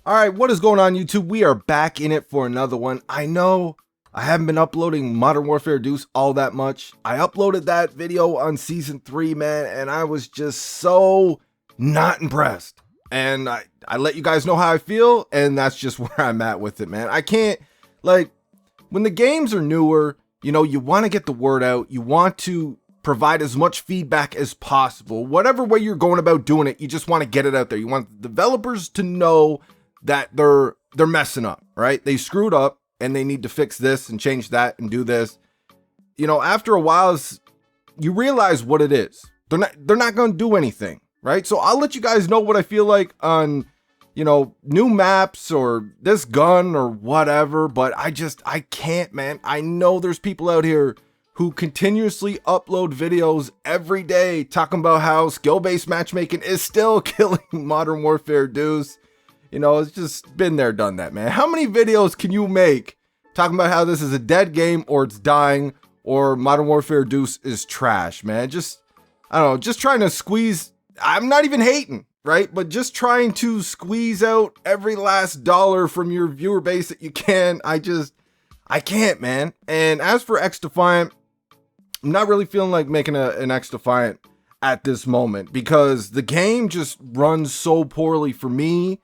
All right, what is going on, YouTube? We are back in it for another one. I know I haven't been uploading Modern Warfare Deuce all that much. I uploaded that video on Season 3, man, and I was just so not impressed. And I let you guys know how I feel, and that's just where I'm at with it, man. I can't, like, when the games are newer, you know, you want to get the word out. You want to provide as much feedback as possible. Whatever way you're going about doing it, you just want to get it out there. You want the developers to know that they're messing up, right? They screwed up and they need to fix this and change that and do this. You know, after a while, you realize what it is. They're not going to do anything, right? So I'll let you guys know what I feel like on, you know, new maps or this gun or whatever, but I can't, man. I know there's people out here who continuously upload videos every day talking about how skill-based matchmaking is still killing Modern Warfare Deuce. You know, it's just been there, done that, man. How many videos can you make talking about how this is a dead game or it's dying or Modern Warfare Deuce is trash, man? Just, I don't know, just trying to squeeze. I'm not even hating, right? But just trying to squeeze out every last dollar from your viewer base that you can. I can't, man. And as for X-Defiant, I'm not really feeling like making an X-Defiant at this moment because the game just runs so poorly for me.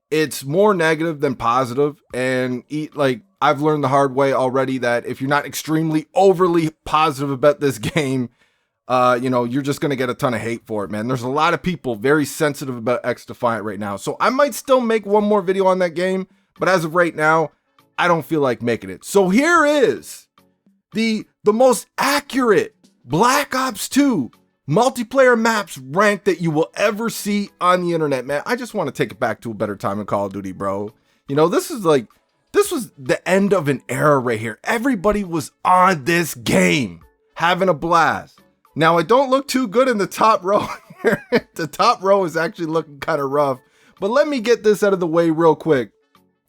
It's more negative than positive, and like I've learned the hard way already that if you're not extremely overly positive about this game, you know, you're just gonna get a ton of hate for it, man. There's a lot of people very sensitive about X-Defiant right now, so I might still make one more video on that game, but as of right now, I don't feel like making it. So here is the most accurate Black Ops 2 multiplayer maps ranked that you will ever see on the internet, man. I just want to take it back to a better time in Call of Duty, bro. You know, this was the end of an era right here. Everybody was on this game having a blast. Now, it don't look too good in the top row here. The top row is actually looking kind of rough, but let me get this out of the way real quick.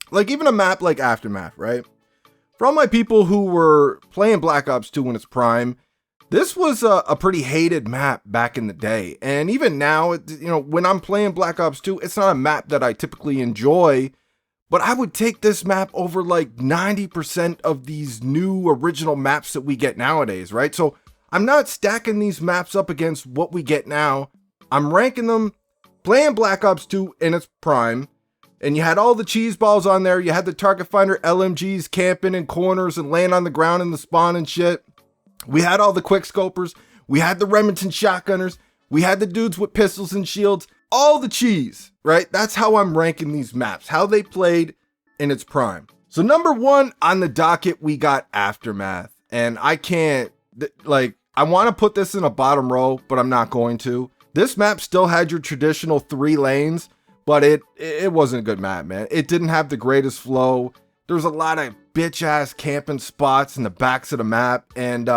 Like even a map like Aftermath, right? For all my people who were playing Black Ops 2 in its prime, this was a pretty hated map back in the day. And even now, you know, when I'm playing Black Ops 2, it's not a map that I typically enjoy, but I would take this map over like 90% of these new original maps that we get nowadays, right? So I'm not stacking these maps up against what we get now. I'm ranking them, playing Black Ops 2 in its prime, and you had all the cheese balls on there. You had the target finder LMGs camping in corners and laying on the ground in the spawn and shit. We had all the quick scopers. We had the Remington shotgunners. We had the dudes with pistols and shields. All the cheese, right? That's how I'm ranking these maps, how they played in its prime. So number one on the docket, we got Aftermath. And I can't, like, I want to put this in a bottom row, but I'm not going to. This map still had your traditional 3 lanes, but it wasn't a good map, man. It didn't have the greatest flow. There was a lot of bitch ass camping spots in the backs of the map, and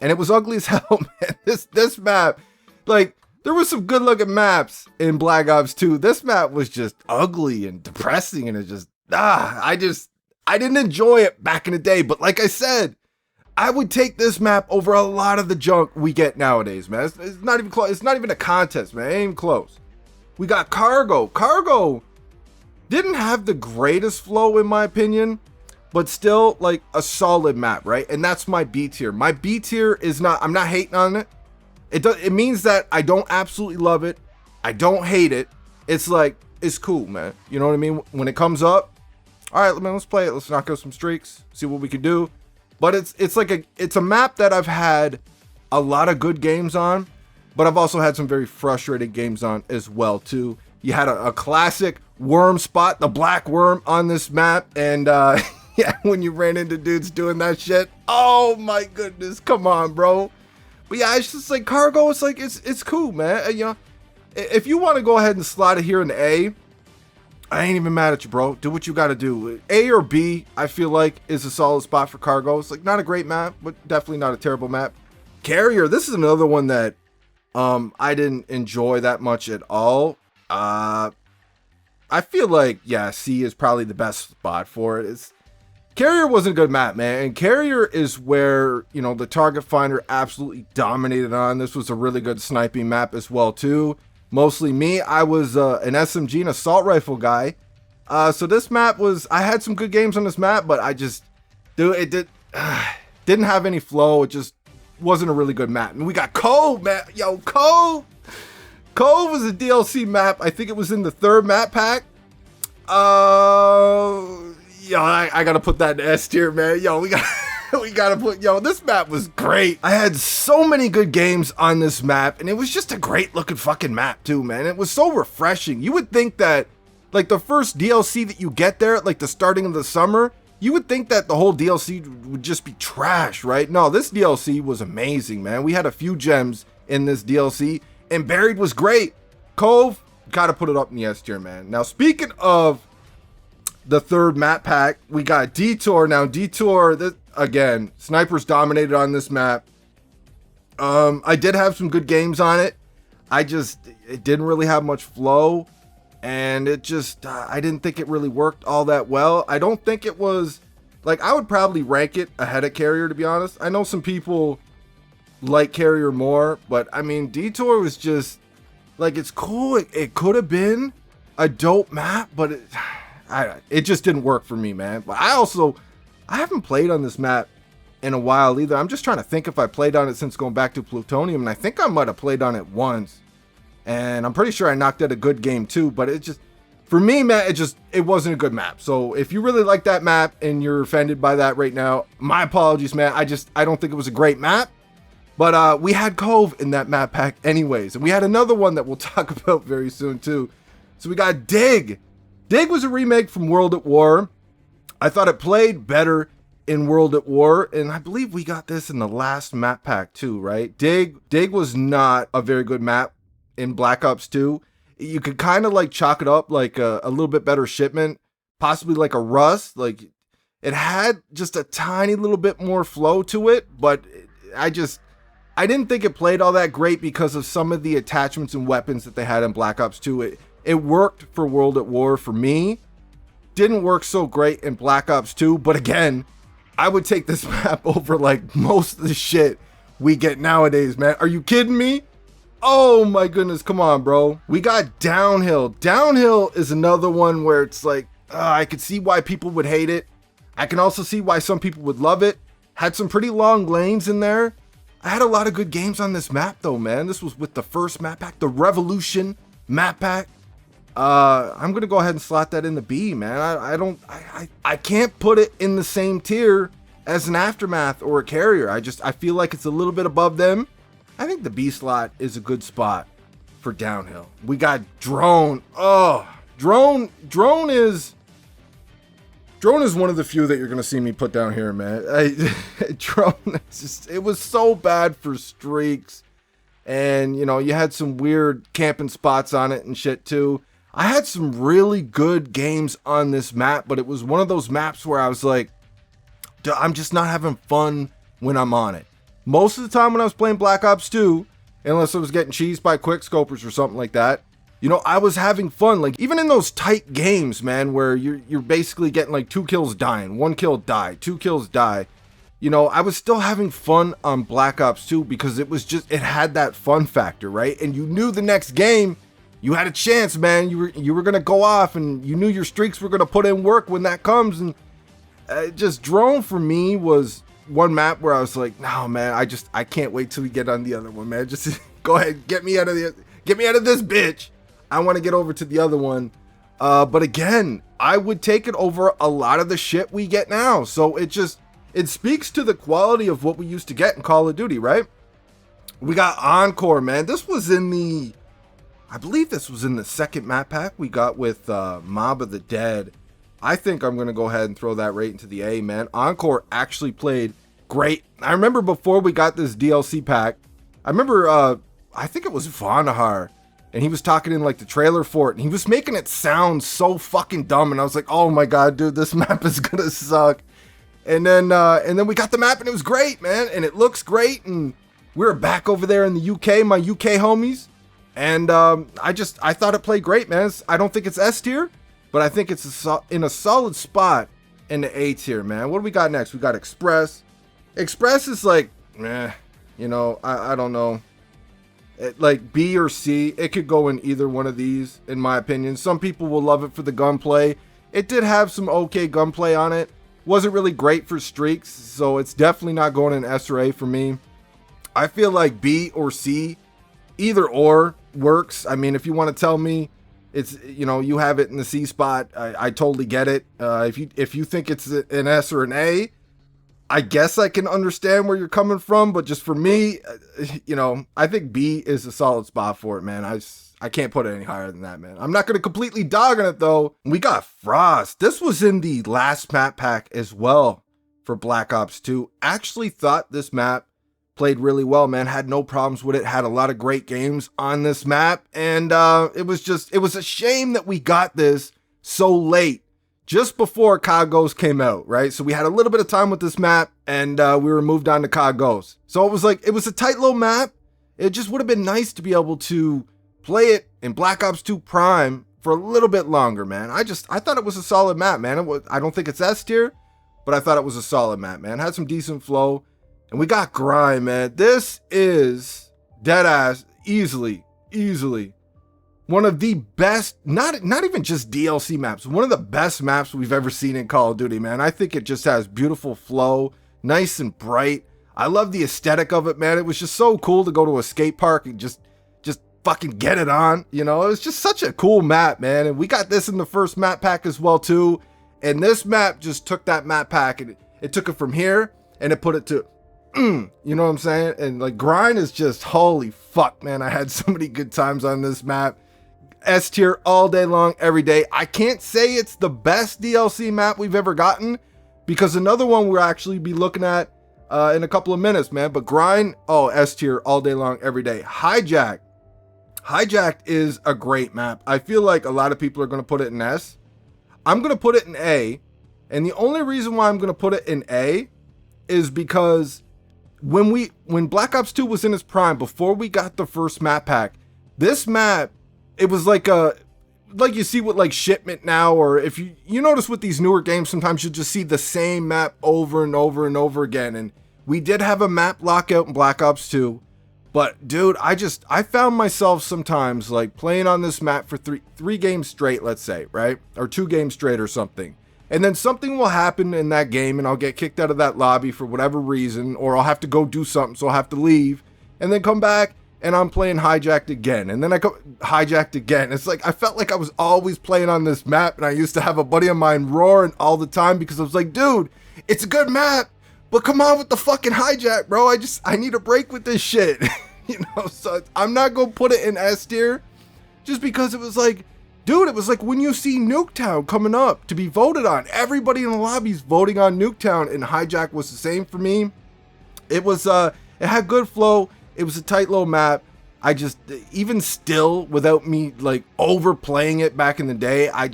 it was ugly as hell, man. This map, like, there was some good looking maps in Black Ops 2. This map was just ugly and depressing, and it just I didn't enjoy it back in the day. But like I said, I would take this map over a lot of the junk we get nowadays, man. It's not even close. It's not even a contest, man. It ain't even close. We got Cargo. Cargo didn't have the greatest flow in my opinion, but still like a solid map, right? And that's my B tier. My B tier is not, I'm not hating on it. It means that I don't absolutely love it. I don't hate it. It's like, it's cool, man. You know what I mean? When it comes up, all right, man, let's play it. Let's knock out some streaks, see what we can do. But it's a map that I've had a lot of good games on, but I've also had some very frustrated games on as well too. You had a classic worm spot, the black worm on this map, and yeah, when you ran into dudes doing that shit, oh my goodness, come on, bro. But yeah, it's just like Cargo. It's like it's cool, man. You know, if you want to go ahead and slot it here in the A, I ain't even mad at you, bro. Do what you got to do. A or B, I feel like is a solid spot for Cargo. It's like not a great map, but definitely not a terrible map. Carrier, this is another one that I didn't enjoy that much at all. I feel like, yeah, C is probably the best spot for it. Carrier wasn't a good map, man. And Carrier is where, you know, the target finder absolutely dominated on. This was a really good sniping map as well, too. Mostly me. I was an SMG and assault rifle guy. So this map was, I had some good games on this map, but didn't have any flow. It just wasn't a really good map. And we got Cove, man. Yo, Cove was a DLC map. I think it was in the 3rd map pack. Yo, I gotta put that in S tier, man. Yo, we gotta put, this map was great. I had so many good games on this map, and it was just a great looking fucking map too, man. It was so refreshing. You would think that, like, the first DLC that you get there, like the starting of the summer, you would think that the whole DLC would just be trash, right? No, this DLC was amazing, man. We had a few gems in this DLC, and Buried was great. Cove, gotta put it up in the S tier, man. Now, speaking of the 3rd map pack, we got Detour. Now, Detour, again, snipers dominated on this map. I did have some good games on it. It didn't really have much flow. And it just, I didn't think it really worked all that well. I don't think it was, like, I would probably rank it ahead of Carrier, to be honest. I know some people like Carrier more, but I mean, Detour was just, like, it's cool. It could have been a dope map, but it just didn't work for me, man. But I haven't played on this map in a while either. I'm just trying to think if I played on it since going back to Plutonium, and I think I might have played on it once. And I'm pretty sure I knocked out a good game too, but it just, for me, man, it wasn't a good map. So if you really like that map and you're offended by that right now, my apologies, man. I don't think it was a great map, but we had Cove in that map pack anyways. And we had another one that we'll talk about very soon too. So we got Dig. Dig was a remake from World at War. I thought it played better in World at War, and I believe we got this in the last map pack too, right? Dig was not a very good map in Black Ops 2. You could kind of like chalk it up like a little bit better shipment, possibly like a Rust. Like, it had just a tiny little bit more flow to it, but I didn't think it played all that great because of some of the attachments and weapons that they had in Black Ops 2. It worked for World at War for me. Didn't work so great in Black Ops 2, but again, I would take this map over like most of the shit we get nowadays, man. Are you kidding me? Oh my goodness, come on, bro. We got Downhill. Downhill is another one where it's like, I could see why people would hate it. I can also see why some people would love it. Had some pretty long lanes in there. I had a lot of good games on this map though, man. This was with the 1st map pack, the Revolution map pack. I'm gonna go ahead and slot that in the B, man. I can't put it in the same tier as an Aftermath or a Carrier. I feel like it's a little bit above them. I think the B slot is a good spot for Downhill. We got Drone. Oh, Drone is one of the few that you're gonna see me put down here, man. Drone, it was so bad for streaks, and you had some weird camping spots on it and shit too. I had some really good games on this map, but it was one of those maps where I was like, I'm just not having fun when I'm on it. Most of the time when I was playing Black Ops 2, unless I was getting cheesed by quickscopers or something like that, I was having fun. Like, even in those tight games, man, where you're basically getting like 2 kills dying, 1 kill die, 2 kills die. I was still having fun on Black Ops 2 because it had that fun factor, right? And you knew the next game, you had a chance, man. You were gonna go off, and you knew your streaks were gonna put in work when that comes. And just Drone for me was one map where I was like, no, man, I can't wait till we get on the other one, man. Just go ahead, get me out of this bitch. I want to get over to the other one. But again, I would take it over a lot of the shit we get now. So it speaks to the quality of what we used to get in Call of Duty, right? We got Encore, man. I believe this was in the 2nd map pack we got with Mob of the Dead. I think I'm going to go ahead and throw that right into the A, man. Encore actually played great. I remember before we got this DLC pack, I think it was Vonahar, and he was talking in like the trailer for it, and he was making it sound so fucking dumb, and I was like, oh my god, dude, this map is going to suck. And then we got the map, and it was great, man, and it looks great, and we were back over there in the UK, my UK homies, and I thought it played great, man. I don't think it's S tier, but I think it's in a solid spot in the A tier, man. What do we got next? We got Express. Express is like, I don't know. Like B or C. It could go in either one of these, in my opinion. Some people will love it for the gunplay. It did have some okay gunplay on it. Wasn't really great for streaks, so it's definitely not going in S or A for me. I feel like B or C, either or works. I mean, if you want to tell me it's, you know, you have it in the C spot, I totally get it. If you think it's an S or an A, I guess I can understand where you're coming from, but just for me, you know, I think B is a solid spot for it, man. I can't put it any higher than that, man. I'm not going to completely dog on it, though. We got Frost. This was in the last map pack as well for Black Ops 2. Actually thought this map played really well, man. Had no problems with it. Had a lot of great games on this map. And it was a shame that we got this so late, just before COD Ghosts came out, right? So we had a little bit of time with this map, and we were moved on to COD Ghosts. So it was a tight little map. It just would have been nice to be able to play it in Black Ops 2 Prime for a little bit longer, man. I thought it was a solid map, man. I don't think it's S tier, but I thought it was a solid map, man. Had some decent flow, and we got Grind, man. This is deadass easily one of the best, not even just DLC maps, one of the best maps we've ever seen in Call of Duty, man. I think it just has beautiful flow, nice and bright. I love the aesthetic of it, man. It was just so cool to go to a skate park and just fucking get it on, you know. It was just such a cool map, man. And we got this in the first map pack as well too. And this map just took that map pack and it took it from here and it put it to you know what I'm saying? And like Grind is just, holy fuck, man. I had so many good times on this map. S tier all day long, every day. I can't say it's the best DLC map we've ever gotten, because another one we'll actually be looking at in a couple of minutes, man. But Grind, oh, S tier all day long, every day. Hijacked is a great map. I feel like a lot of people are going to put it in S. I'm going to put it in A. And the only reason why I'm going to put it in A is because when Black Ops 2 was in its prime, before we got the first map pack, this map, it was like you see with like Shipment now, or if you notice with these newer games, sometimes you just see the same map over and over and over again. And we did have a map lockout in Black Ops 2. But dude, I found myself sometimes like playing on this map for three games straight, let's say, right? Or 2 games straight or something. And then something will happen in that game and I'll get kicked out of that lobby for whatever reason, or I'll have to go do something, so I'll have to leave and then come back and I'm playing Hijacked again. And then I go Hijacked again. It's like, I felt like I was always playing on this map, and I used to have a buddy of mine roaring all the time because I was like, dude, it's a good map, but come on with the fucking Hijack, bro. I need a break with this shit. You know, so I'm not going to put it in S tier just because it was like, dude, it was like when you see Nuketown coming up to be voted on, everybody in the lobby's voting on Nuketown, and Hijack was the same for me. It was, it had good flow. It was a tight little map. I just, even still, without me like overplaying it back in the day, I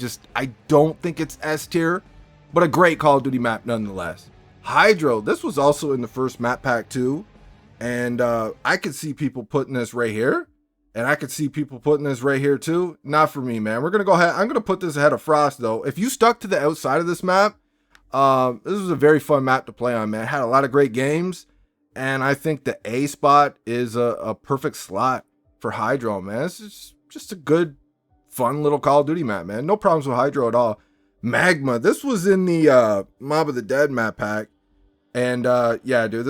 don't think it's S tier, but a great Call of Duty map nonetheless. Hydro, this was also in the first map pack too. And I could see people putting this right here. And I could see people putting this right here too. Not for me, man. We're going to go ahead. I'm going to put this ahead of Frost, though. If you stuck to the outside of this map, this was a very fun map to play on, man. It had a lot of great games. And I think the A spot is a perfect slot for Hydro, man. It's just a good, fun little Call of Duty map, man. No problems with Hydro at all. Magma. This was in the Mob of the Dead map pack. And yeah, dude,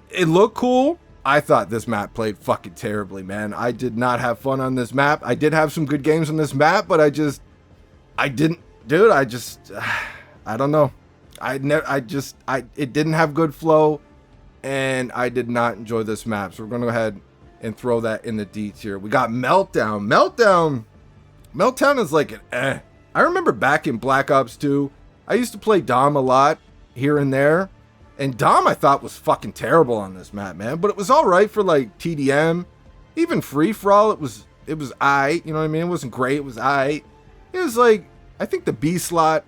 it looked cool. I thought this map played fucking terribly, man. I did not have fun on this map. I did have some good games on this map, but I don't know. It didn't have good flow, and I did not enjoy this map. So we're going to go ahead and throw that in the D tier. We got Meltdown. Meltdown is like an eh. I remember back in Black Ops 2, I used to play Dom a lot here and there. And Dom, I thought, was fucking terrible on this map, man. But it was all right for, like, TDM. Even free-for-all, it was aight. You know what I mean? It wasn't great. It was aight. It was, like, I think the B slot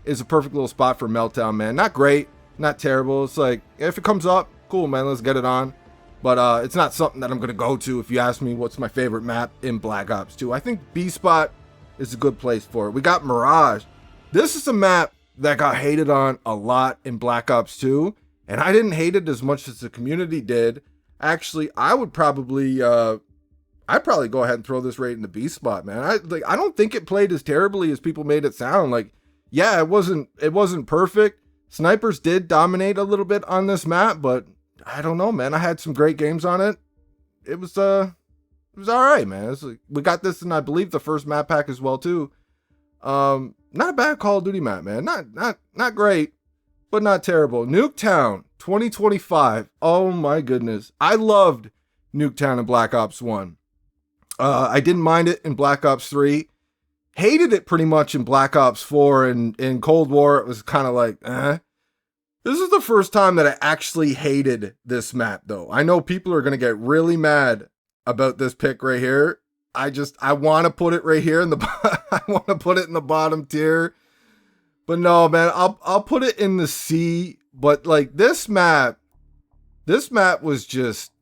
is a perfect little spot for Meltdown, man. Not great. Not terrible. It's like, if it comes up, cool, man. Let's get it on. But it's not something that I'm going to go to if you ask me what's my favorite map in Black Ops 2. I think B spot is a good place for it. We got Mirage. This is a map that got hated on a lot in Black Ops 2, and I didn't hate it as much as the community did. Actually, I would probably I'd probably go ahead and throw this right in the B spot, man. I don't think it played as terribly as people made it sound. Like, yeah, it wasn't perfect. Snipers did dominate a little bit on this map, but I don't know, man. I had some great games on it. It was all right, man. We got this in, I believe, the first map pack as well too. Not a bad Call of Duty map, man. Not great, but not terrible. Nuketown 2025. Oh my goodness. I loved Nuketown in Black Ops 1. I didn't mind it in Black Ops 3. Hated it pretty much in Black Ops 4, and in Cold War it was kind of like, This is the first time that I actually hated this map though. I know people are going to get really mad about this pick right here. I want to put it right here in the I want to put it in the bottom tier. But no, man, I'll put it in the C, but like this map was just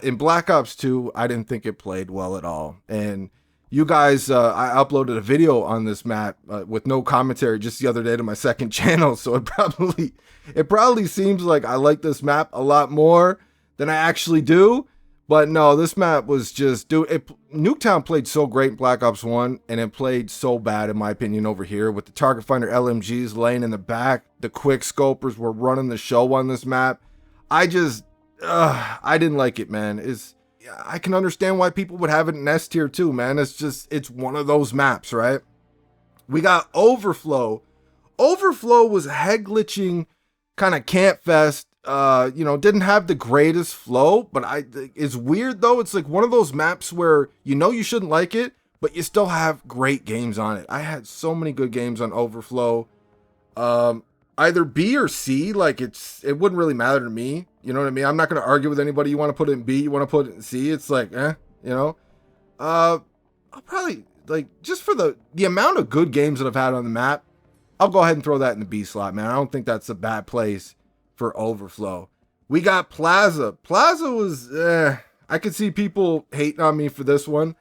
in Black Ops 2, I didn't think it played well at all. And you guys, I uploaded a video on this map with no commentary just the other day to my second channel, so it probably seems like I like this map a lot more than I actually do. But no, this map was just, Nuketown played so great in Black Ops 1, and it played so bad, in my opinion, over here with the Target Finder LMGs laying in the back. The quick scopers were running the show on this map. I didn't like it, man. I can understand why people would have it in S tier too, man. It's one of those maps, right? We got Overflow. Overflow was a head glitching kind of camp fest. Didn't have the greatest flow, but it's weird though. It's like one of those maps where you shouldn't like it, but you still have great games on it. I had so many good games on Overflow. Either B or C, like it wouldn't really matter to me. You know what I mean? I'm not going to argue with anybody. You want to put it in B, you want to put it in C. It's like, I'll probably, like, just for the amount of good games that I've had on the map, I'll go ahead and throw that in the B slot, man. I don't think that's a bad place for Overflow. We got Plaza. Plaza was, I could see people hating on me for this one.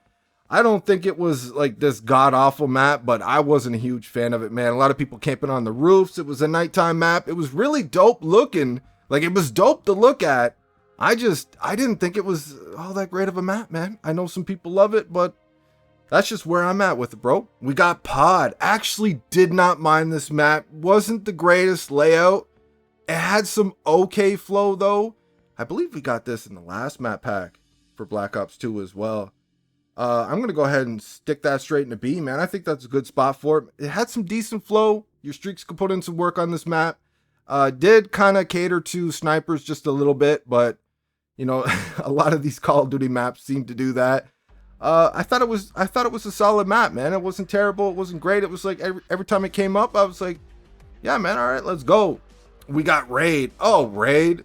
I don't think it was like this god-awful map, but I wasn't a huge fan of it, man. A lot of people camping on the roofs. It was a nighttime map. It was really dope looking. Like, it was dope to look at. I didn't think it was all that great of a map, man. I know some people love it, but that's just where I'm at with it, bro. We got Pod. Actually did not mind this map. Wasn't the greatest layout. It had some okay flow, though. I believe we got this in the last map pack for Black Ops 2 as well. I'm going to go ahead and stick that straight into B, man. I think that's a good spot for it. It had some decent flow. Your streaks could put in some work on this map. Did kind of cater to snipers just a little bit, but, a lot of these Call of Duty maps seem to do that. I thought it was a solid map, man. It wasn't terrible. It wasn't great. It was like every time it came up, I was like, yeah, man, all right, let's go. We got Raid. Oh, Raid.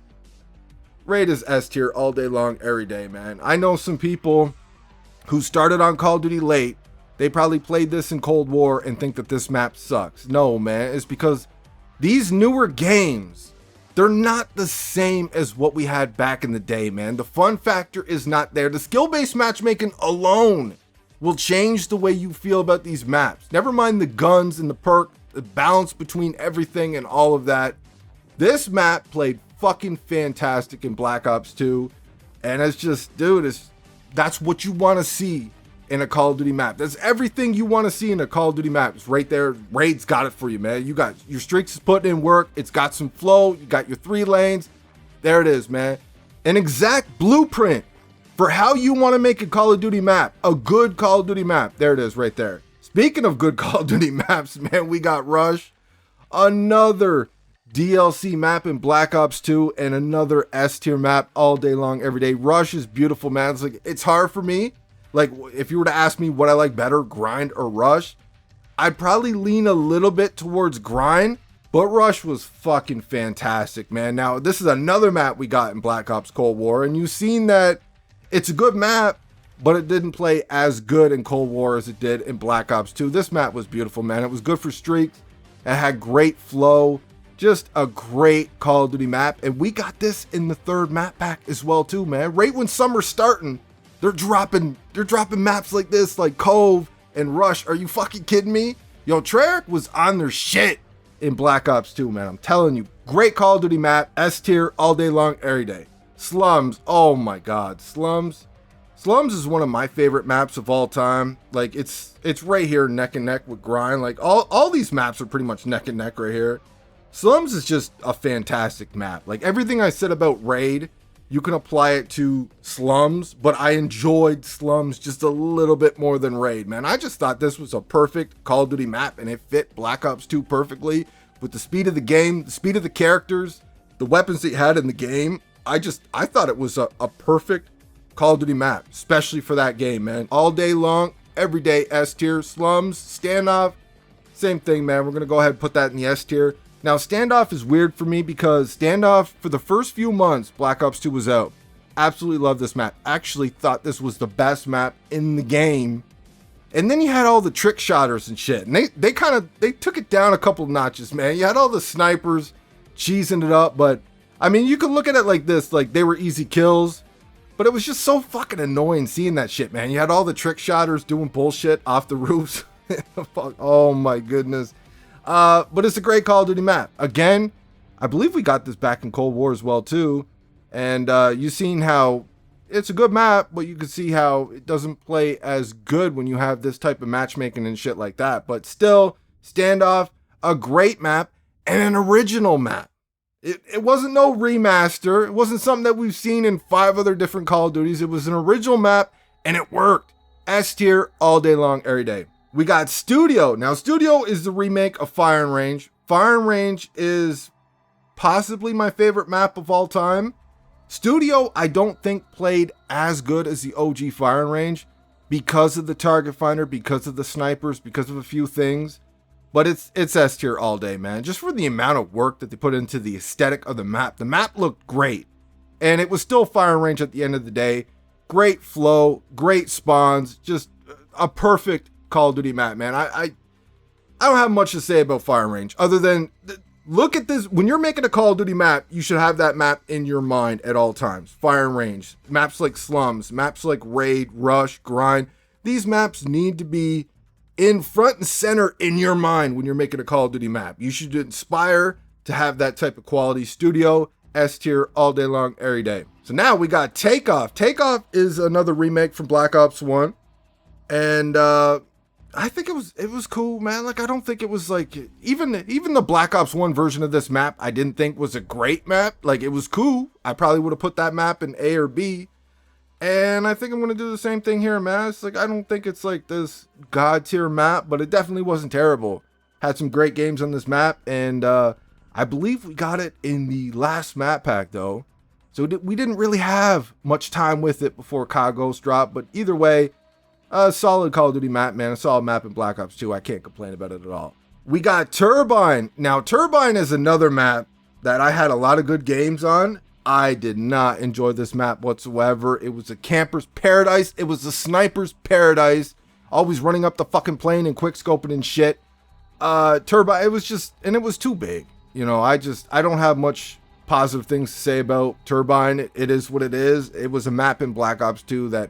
Raid is S tier all day long, every day, man. I know some people who started on Call of Duty late. They probably played this in Cold War and think that this map sucks. No, man, it's because these newer games, they're not the same as what we had back in the day, man. The fun factor is not there. The skill-based matchmaking alone will change the way you feel about these maps. Never mind the guns and the perk, the balance between everything and all of that. This map played fucking fantastic in Black Ops 2. And it's just, dude, that's what you want to see in a Call of Duty map. That's everything you want to see in a Call of Duty map. It's right there. Raid's got it for you, man. You got your streaks is putting in work. It's got some flow. You got your 3 lanes. There it is, man. An exact blueprint for how you want to make a Call of Duty map. A good Call of Duty map. There it is right there. Speaking of good Call of Duty maps, man, we got Rush. Another DLC map in Black Ops 2 and another S tier map all day long, every day. Rush is beautiful, man. It's hard for me. Like, if you were to ask me what I like better, Grind or Rush, I'd probably lean a little bit towards Grind, but Rush was fucking fantastic, man. Now, this is another map we got in Black Ops Cold War, and you've seen that it's a good map, but it didn't play as good in Cold War as it did in Black Ops 2. This map was beautiful, man. It was good for streaks. It had great flow. Just a great Call of Duty map, and we got this in the 3rd map pack as well too, man. Right when summer's starting, they're dropping maps like this, like Cove and Rush. Are you fucking kidding me? Yo, Treyarch was on their shit in Black Ops 2, man. I'm telling you, great Call of Duty map, S tier all day long, every day. Slums, oh my God, Slums. Slums is one of my favorite maps of all time. Like it's right here neck and neck with Grind. Like all these maps are pretty much neck and neck right here. Slums is just a fantastic map. Like everything I said about Raid, you can apply it to Slums, but I enjoyed Slums just a little bit more than Raid, man. I just thought this was a perfect Call of Duty map, and it fit Black Ops 2 perfectly with the speed of the game, the speed of the characters, the weapons that you had in the game. I thought it was a perfect Call of Duty map, especially for that game, man. All day long, every day, S tier. Slums, Standoff, same thing, man. We're going to go ahead and put that in the S tier. Now, Standoff is weird for me because Standoff, for the first few months Black Ops 2 was out, absolutely loved this map. Actually thought this was the best map in the game. And then you had all the trick shotters and shit. And they took it down a couple notches, man. You had all the snipers cheesing it up. But, I mean, you could look at it like this. Like, they were easy kills. But it was just so fucking annoying seeing that shit, man. You had all the trick shotters doing bullshit off the roofs. Oh, my goodness. But it's a great Call of Duty map. Again, I believe we got this back in Cold War as well, too. And you've seen how it's a good map, but you can see how it doesn't play as good when you have this type of matchmaking and shit like that. But still, Standoff, a great map and an original map. It wasn't no remaster. It wasn't something that we've seen in 5 other different Call of Duties. It was an original map, and it worked. S tier all day long, every day. We got Studio. Now, Studio is the remake of Fire and Range. Fire and Range is possibly my favorite map of all time. Studio, I don't think played as good as the OG Fire and Range because of the target finder, because of the snipers, because of a few things. But it's S tier all day, man. Just for the amount of work that they put into the aesthetic of the map. The map looked great. And it was still Fire and Range at the end of the day. Great flow, great spawns, just a perfect Call of Duty map, man. I don't have much to say about Fire and Range other than look at this. When you're making a Call of Duty map, you should have that map in your mind at all times. Fire and Range, maps like Slums, maps like Raid, Rush, Grind. These maps need to be in front and center in your mind when you're making a Call of Duty map. You should aspire to have that type of quality. Studio, S tier, all day long, every day. So now we got Takeoff. Takeoff is another remake from Black Ops 1. And I think it was cool, man. Like, I don't think it was like, even the Black Ops 1 version of this map, I didn't think was a great map. Like, it was cool. I probably would have put that map in A or B. And I think I'm going to do the same thing here, man. It's like, I don't think it's like this god tier map, but it definitely wasn't terrible. Had some great games on this map, and I believe we got it in the last map pack, though. So we didn't really have much time with it before COD Ghost dropped, but either way, a solid Call of Duty map, man. A solid map in Black Ops 2. I can't complain about it at all. We got Turbine. Now, Turbine is another map that I had a lot of good games on. I did not enjoy this map whatsoever. It was a camper's paradise. It was a sniper's paradise. Always running up the fucking plane and quick scoping and shit. Turbine, it was just, and it was too big. You know, I don't have much positive things to say about Turbine. It is what it is. It was a map in Black Ops 2 that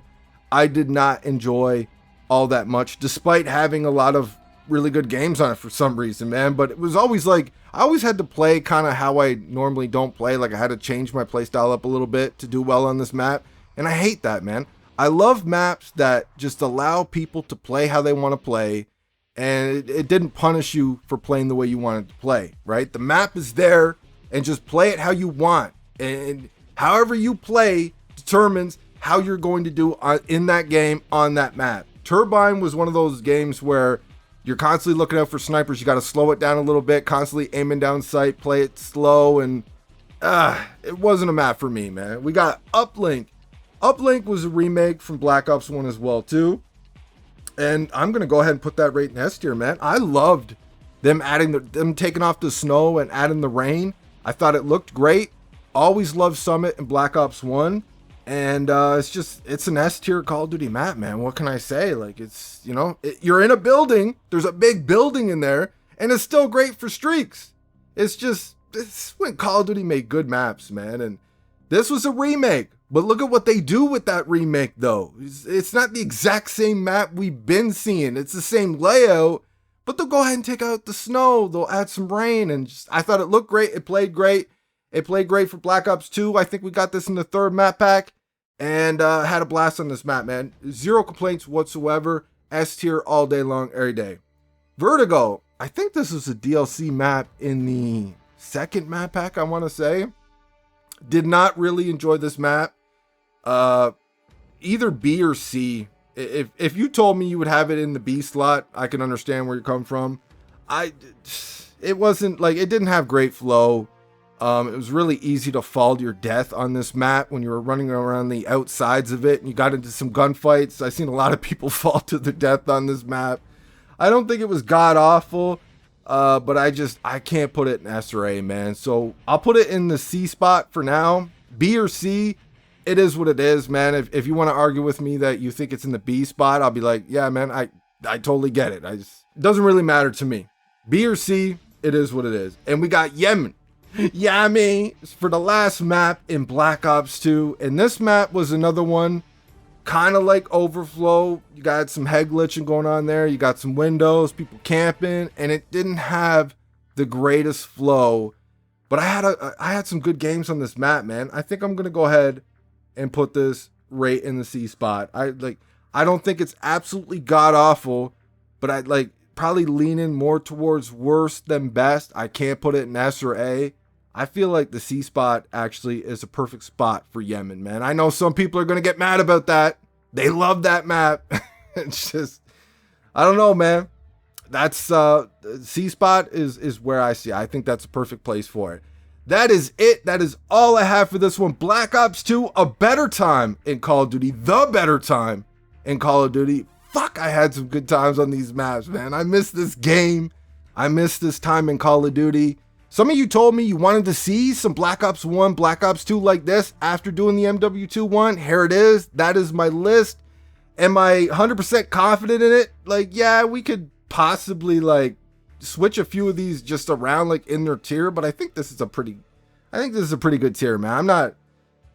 I did not enjoy all that much, despite having a lot of really good games on it for some reason, man. But it was always like, I always had to play kind of how I normally don't play. Like, I had to change my playstyle up a little bit to do well on this map. And I hate that, man. I love maps that just allow people to play how they want to play. And it didn't punish you for playing the way you wanted to play, right? The map is there, and just play it how you want. And however you play determines how you're going to do in that game on that map. Turbine was one of those games where you're constantly looking out for snipers. You got to slow it down a little bit, constantly aiming down sight, play it slow, and it wasn't a map for me, man. We got Uplink. Uplink was a remake from Black Ops 1 as well, too. And I'm going to go ahead and put that right in S tier, man. I loved them them taking off the snow and adding the rain. I thought it looked great. Always loved Summit and Black Ops 1. And it's an S tier Call of Duty map, man. What can I say? Like, it's, you know, you're in a building. There's a big building in there. And it's still great for streaks. It's when Call of Duty made good maps, man. And this was a remake. But look at what they do with that remake, though. It's not the exact same map we've been seeing. It's the same layout. But they'll go ahead and take out the snow. They'll add some rain. And I thought it looked great. It played great. It played great for Black Ops 2. I think we got this in the 3rd map pack. and had a blast on this map, man. Zero complaints whatsoever. S tier all day long, every day. Vertigo, I think this is a DLC map in the second map pack, I want to say. Did not really enjoy this map. Either B or C. If you told me you would have it in the B slot, I can understand where you're coming from. It wasn't like, it didn't have great flow. It was really easy to fall to your death on this map when you were running around the outsides of it and you got into some gunfights. I've seen a lot of people fall to their death on this map. I don't think it was god awful, but I can't put it in S or A, man. So I'll put it in the C spot for now. B or C, it is what it is, man. If you want to argue with me that you think it's in the B spot, I'll be like, yeah, man, I totally get it. It doesn't really matter to me. B or C, it is what it is. And we got Yemen. Yummy for the last map in Black Ops 2. And this map was another one, kind of like Overflow. You got some head glitching going on there. You got some windows, people camping, and it didn't have the greatest flow. But I had some good games on this map, man. I think I'm gonna go ahead and put this right in the C spot. I don't think it's absolutely god awful, but I probably leaning more towards worse than best. I can't put it in S or A. I feel like the C spot actually is a perfect spot for Yemen, man. I know some people are going to get mad about that. They love that map. It's just, I don't know, man. That's C spot is where I see it. I think that's a perfect place for it. That is it. That is all I have for this one. Black Ops 2, a better time in Call of Duty. The better time in Call of Duty. Fuck, I had some good times on these maps, man. I miss this game. I miss this time in Call of Duty. Some of you told me you wanted to see some Black Ops 1, Black Ops 2 like this after doing the MW2 one. Here it is. That is my list. Am I 100% confident in it? Like, yeah, we could possibly switch a few of these just around in their tier, but I think this is a pretty good tier, man.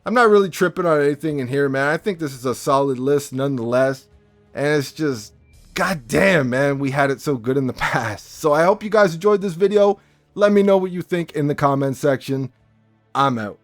I'm not really tripping on anything in here, man. I think this is a solid list nonetheless. And it's just, goddamn, man, we had it so good in the past. So I hope you guys enjoyed this video. Let me know what you think in the comment section. I'm out.